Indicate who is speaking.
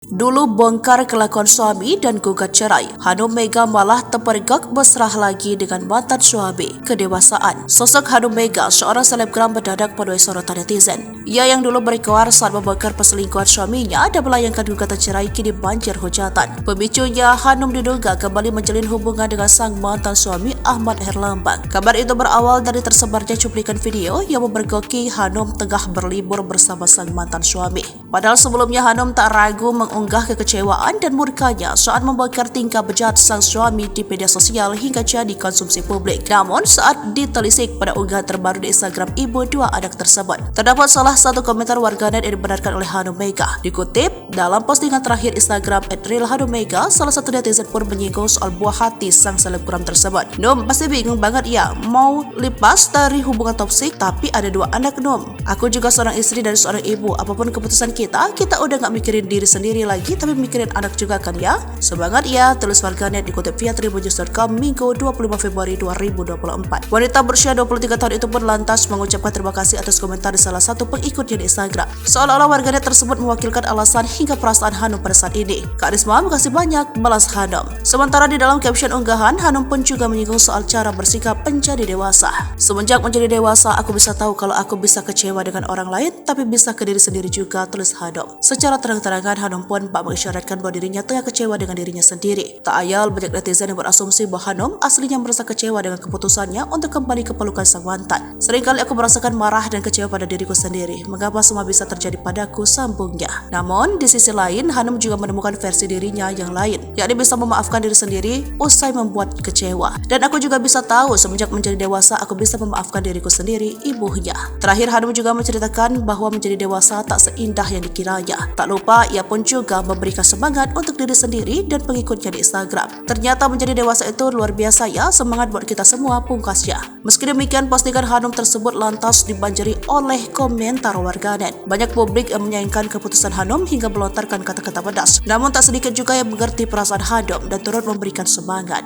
Speaker 1: Dulu bongkar kelakuan suami dan gugat cerai, Hanum Mega malah terpergok mesra lagi dengan mantan suami. Kedewasaan sosok Hanum Mega, seorang selebgram mendadak menuai sorotan netizen. Ia yang dulu berkoar saat membongkar perselingkuhan suaminya dan melayangkan gugatan cerai kini banjir hujatan. Pemicunya, Hanum diduga kembali menjalin hubungan dengan sang mantan suami Ahmad Herlambang. Kabar itu berawal dari tersebarnya cuplikan video yang memergoki Hanum tengah berlibur bersama sang mantan suami. Padahal sebelumnya Hanum tak ragu mengunggah kekecewaan dan murkanya saat membongkar tingkah bejat sang suami di media sosial hingga jadi konsumsi publik. Namun saat ditelisik pada unggahan terbaru di Instagram ibu dua anak tersebut, terdapat salah satu komentar warganet yang dibenarkan oleh Hanum Mega. Dikutip dalam postingan terakhir Instagram @realhanumega, salah satu netizen pun menyinggung soal buah hati sang selebgram tersebut. Num pasti bingung banget ya, mau lepas dari hubungan toksik tapi ada dua anak Num. Aku juga seorang istri dan seorang ibu, apapun keputusan kita udah gak mikirin diri sendiri lagi tapi mikirin anak juga kan ya. Semangat ya, tulis warganet dikutip via tribunnews.com Minggu 25 Februari 2024. Wanita berusia 23 tahun itu pun lantas mengucapkan terima kasih atas komentar di salah satu pengikutnya di Instagram. Seolah-olah warganet tersebut mewakilkan alasan hingga perasaan Hanum pada saat ini. Kak Risma, makasih banyak, balas Hanum. Sementara di dalam caption unggahan, Hanum pun juga menyinggung soal cara bersikap menjadi dewasa. Semenjak menjadi dewasa, aku bisa tahu kalau aku bisa kecewa dengan orang lain, tapi bisa ke diri sendiri juga, tulis Hanum. Secara terang-terangan, Hanum pun bak mengisyaratkan bahwa dirinya tengah kecewa dengan dirinya sendiri. Tak ayal banyak netizen yang berasumsi bahwa Hanum aslinya merasa kecewa dengan keputusannya untuk kembali ke pelukan sang mantan. Seringkali aku merasakan marah dan kecewa pada diriku sendiri. Mengapa semua bisa terjadi padaku, sambungnya. Namun, di sisi lain, Hanum juga menemukan versi dirinya yang lain, yakni bisa memaafkan diri sendiri usai membuat kecewa. Dan aku juga bisa tahu semenjak menjadi dewasa, aku bisa memaafkan diriku sendiri, ibunya. Terakhir, Hanum juga menceritakan bahwa menjadi dewasa tak seindah yang dikiranya. Tak lupa, ia pun juga memberikan semangat untuk diri sendiri dan pengikutnya di Instagram. Ternyata menjadi dewasa itu luar biasa ya, semangat buat kita semua, pungkasnya. Meski demikian, postingan Hanum tersebut lantas dibanjiri oleh komentar warganet. Banyak publik yang menyayangkan keputusan Hanum hingga melontarkan kata-kata pedas. Namun tak sedikit juga yang mengerti perasaan Hanum dan turut memberikan semangat.